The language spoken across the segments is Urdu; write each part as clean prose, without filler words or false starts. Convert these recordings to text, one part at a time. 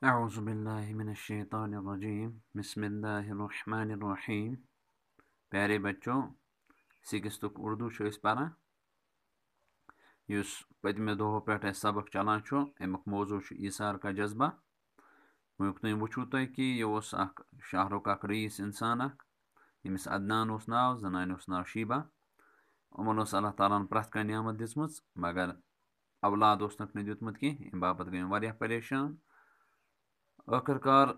اعوذ باللہ من الشیطان الرجیم بسم اللہ الرحمن الرحیم. پیارے بچوں، سکستک اردو پران اس پتمہ دہو پہ سبق چلان امیک موضوع ایثار کا جذبہ. تم وچھو تھی کہ یہ شہرک رئیس انسان یمس عدنان ناو، زنان ناو شیبہ. یمن اللہ تعالیٰ پریت کھانا نعمت دم مگر اولاد نک دیتمت کی ام باپت گئی پریشان. آخر کار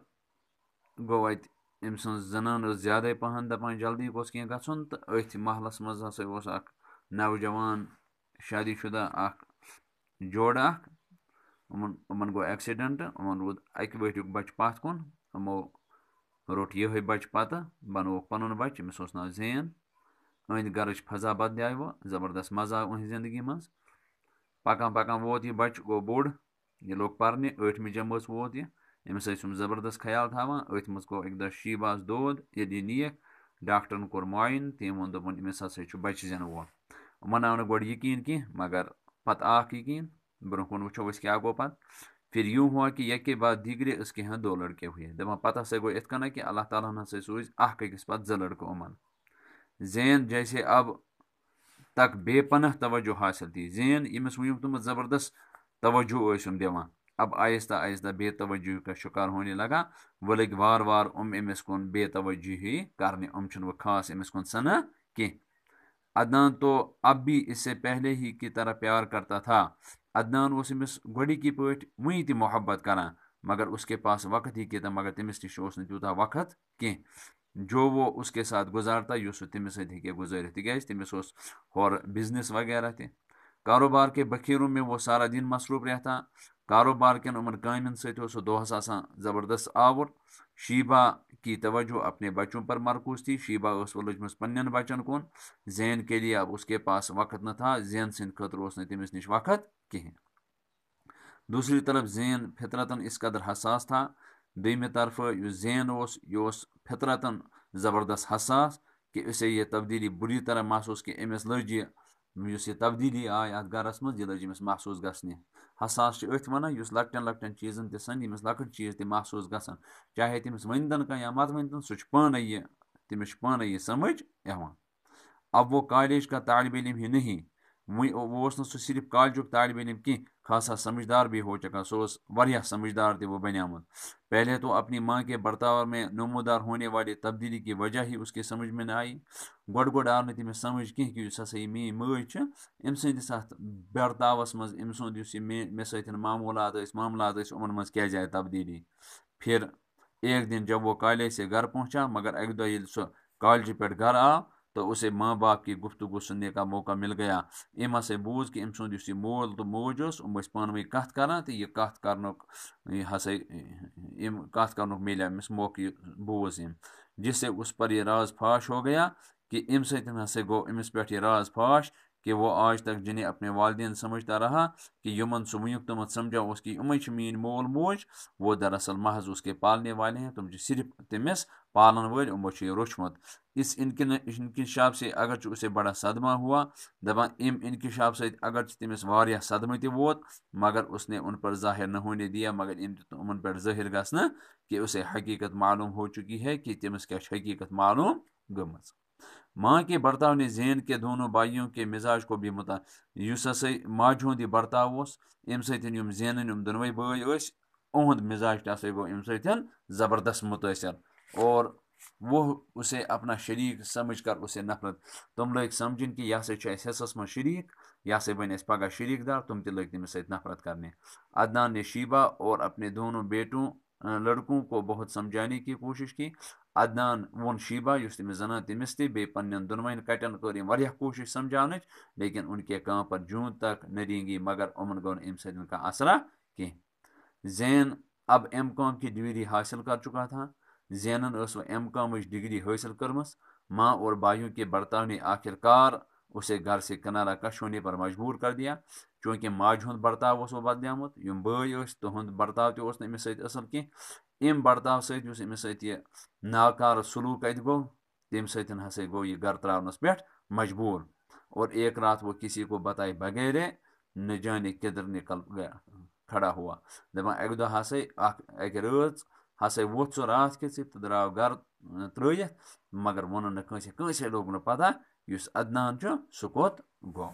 گو ات ام سن زنان زیادہ پہن دپان جلدی گوس کی گھن تو ات محلس مز ہسا نوجوان شادی شدہ جوڑ امن گو ایکسیڈنٹ. امن رود اکہ ؤریک بچہ پتھ کن. امو روٹ یہ بچہ پتہ بنوک پن بچہ امس ناو زین. اہند گرچ فضا بدلیو وہ زبردست مزہ آو اہند زندگی مز. پکان پکان ووت یہ بچہ گو بوڑ. یہ لوگ پرنہ 8مہ جمٲژ ووت یہ. امس زبردست خیال تھاوان. ات مز گو اکہ دہ شیبہ دود ییٚلہِ یہِ نیکھ ڈاکٹرن کوٚر معاین. تٔمۍ ووٚن دوٚپُن أمِس ہسا چھُ بچہ زینہٕ وول. یِمن آو نہٕ گۄڈٕ یقیٖن کینٛہہ مگر پتہٕ آکھ یقیٖن. برونٛہہ کُن وٕچھو أسۍ کیٛاہ گوٚو پتہٕ. پھر یوں ہوا کہ یک کے بعد دیگرے اس کے ہاں 2 لڑکے ہوئے. دپان پتہٕ ہسا گوٚو یِتھ کٔنۍ کہ اللہ تعالیٰ ہن ہسا سوٗزۍ اکھ أکِس پتہٕ 2 لڑکہٕ یِمن. زین جیسے اب تک بے پناہ توجہ حاصل تھی. زین ییٚمِس وٕنیُک تٔمِس زبردست توجہ ٲسۍ دِوان اب آہستہ آہستہ بے توجہی کا شکار ہونے لگا. وہ لگ وار وار امس کن بے توجہی کرنے. چھن وہ خاص امس کن سنہ کی. عدنان تو اب بھی اس سے پہلے ہی کی طرح پیار کرتا تھا. عدنان اس امس گوڑی کی پٲٹھۍ وٕنہِ تہِ محبت کران مگر اس کے پاس وقت ہی کیتا. مگر تمس نش اوس نہٕ تیوٗتاہ وقت کینٛہہ جو وہ اس کے ساتھ گزارتا یُس سُہ تٔمِس سۭتۍ ہیٚکہِ گُزٲرِتھ. تِکیٛازِ تٔمِس اوس ہورٕ بزنس وغیرہ تہِ. کاروبار کے بکھیروں میں وہ سارا دن مصروف رہتا. کاروبار کن امن کامن سۭتۍ اوس سُہ دۄہس آسان زبردست آوُر. شیبہ کی توجہ اپنے بچوں پر مرکوز تھی. شیبہ ٲس وہ لٔجمٕژ پننٮ۪ن بچن کُن. زین کے لیے اب اس کے پاس وقت نہ تھا. زین سٕنٛدِ خٲطرٕ اوس نہٕ تٔمِس نش وقت کِہیٖنۍ. دوسری طرف زین فطرتن اس قدر حساس تھا. دویمہِ طرفہٕ یُس زین اوس یہِ اوس فطرتن زبردست حساس کہ اسے یہ تبدیلی بری طرح محسوس کہ امس لٔج یُس یہ تبدیلی آے اتھ گرس منٛز یہِ لٔج أمِس محسوٗس گژھنہِ. حساس چھِ أتھۍ وَنان یُس لۄکٹٮ۪ن لۄکٹٮ۪ن چیٖزن تہِ سَنہِ ییٚمِس لۄکٕٹۍ چیٖز تہِ محسوٗس گژھن. چاہے تٔمِس ؤنۍتن کانٛہہ یا مت ؤنۍتن سُہ چھُ پانے یہِ تٔمِس چھُ پانے یہِ سمجھ یِوان. اب وہ کالج کا طالب علم ہی نہیں. وہ اوس نہٕ سُہ صرف کالجُک طالب علم کینٛہہ خاصا سمجھدار بھی ہو چکا. سُہ اوس واریاہ سمجھدار تہِ وہ بنیومُت. پہلے تو اپنی ماں کے برتاؤ میں نمودار ہونے والی تبدیلی کی وجہ ہی اس کے سمجھ میں نہ آئی. گۄڈٕ آو نہٕ تٔمِس سمجھ کینٛہہ کہِ یُس ہسا یہِ میٛٲنۍ مٲج چھِ أمۍ سٕنٛدِس اَتھ برتاوَس منٛز أمۍ سُنٛد یُس یہِ مےٚ سۭتۍ معموٗلات ٲسۍ یِمن منٛز کیٛازِ آیہِ تبدیلی. پھر ایک دن جب وہ کالج سے گھر پہنچا مگر اکہِ دۄہ ییٚلہِ سُہ کالجہِ پٮ۪ٹھ گھر آو تو اسے ماں باپ کی گفتگو سننے کا موقع مل گیا. أمۍ ہسا بوٗز کہِ أمۍ سُنٛد یُس یہِ مول تہٕ موج اوس یِم ٲسۍ پانہٕ ؤنۍ کتھ کران تہٕ یہِ کتھ کرنُک یہِ ہسا یِم کتھ کرنُک مِلیو أمِس موقعہٕ. یہِ بوٗز أمۍ جس سے اس پر یہ راز فاش ہو گیا کہ امہِ سۭتۍ ہسا گوٚو أمِس پٮ۪ٹھ یہِ راز فاش کہ وہ آج تک جنہیں اپنے والدین سمجھتا رہا کہ یمن سُہ وٕنیُک تامَتھ سمجھا اوس کہ یِمے چھِ میٛٲنۍ مول موج وہ دراصل محض اس کے پالنے والے ہیں. تِم چھِ صرف تٔمِس پالن وٲلۍ. یِمو چھُ یہِ روچھمُت. اس انکشاف سے اگرچہ اسے بڑا صدمہ ہوا. دپان امہِ انکشاف سۭتۍ اگرچہ تٔمِس واریاہ صدمہٕ تہِ ووت مگر اس نے ان پر ظاہر نہ ہونے دیا. مگر أمۍ دیُت نہٕ یِمن پٮ۪ٹھ ظٲہر گژھنہٕ کہ اسے حقیقت معلوم ہو چکی ہے کہ تٔمِس کیٛاہ چھِ حقیقت معلوم گٔمٕژ. ماں کے برتاؤ نے زین کے دونوں بھائیوں کے مزاج کو بھی یُس ہسا ماجہِ ہُنٛد یہِ برتاو اوس امہِ سۭتۍ یِم زینٕنۍ یِم دۄنوَے بٲے ٲسۍ اُہُنٛد مزاج تہِ ہسا گوٚو امہِ سۭتۍ زبردست مُتٲثر. اور وہ اسے اپنا شریک سمجھ کر اسے نفرت. تِم لٔگۍ سمجھِنۍ کہ یہِ ہسا چھُ اَسہِ حصس منٛز شریٖک. یہِ ہسا بنہِ اَسہِ پگاہ شریٖک دار. تِم تہِ لٔگۍ تٔمِس سۭتۍ نفرت کرنہِ. عدنان نے شیبہ اور اپنے دونوں لڑکوں کو بہت سمجھانے کی کوشش کی. عدنان وون شیبہ یُس تٔمِس زنان تٔمِس تہِ بیٚیہِ پننٮ۪ن دۄنوَے کٹٮ۪ن کٔر أمۍ واریاہ کوٗشش سمجھاونٕچ لیکن ان کے کام پر جون تک نہ رینگی. مگر یِمن گوٚو نہٕ امہِ سۭتۍ کانٛہہ اثرا کینٛہہ. زین اب M.Com کی ڈگری حاصل کر چکا تھا. زینن ٲس وہ M.Com ڈگری حاصل کٔرمٕژ. ماں اور بھائیوں کے برتاؤ نے آخر کار اسے گھر سے کنارہ کش ہونے پر مجبور کر دیا. چونکہ ماجہِ ہُنٛد برتاو اوس وہ بدلیومُت. یِم بٲے ٲسۍ تِہُنٛد برتاو تہِ اوس نہٕ أمِس سۭتۍ اصل کینٛہہ. امہِ برتاو سۭتۍ یُس أمِس سۭتۍ یہِ ناکارٕ سلوٗک اَتہِ گوٚو تمہِ سۭتۍ ہسا گوٚو یہِ گھر تراونس پٮ۪ٹھ مجبور. اور ایک رات وہ کسی کو بتائے بغیر نہ جانے کدھر نکل گیا. کھڑا ہوا دپان اکہِ دۄہ ہسا اکہِ رٲژ ہسا ووٚتھ سُہ راتھ کِژٕے تہٕ درٛاو گرٕ ترٛٲیِتھ مگر ووٚنُن نہٕ کٲنٛسے لوٚگ نہٕ پتہ یُس عدنان چھُ سُہ کوٚت گوٚو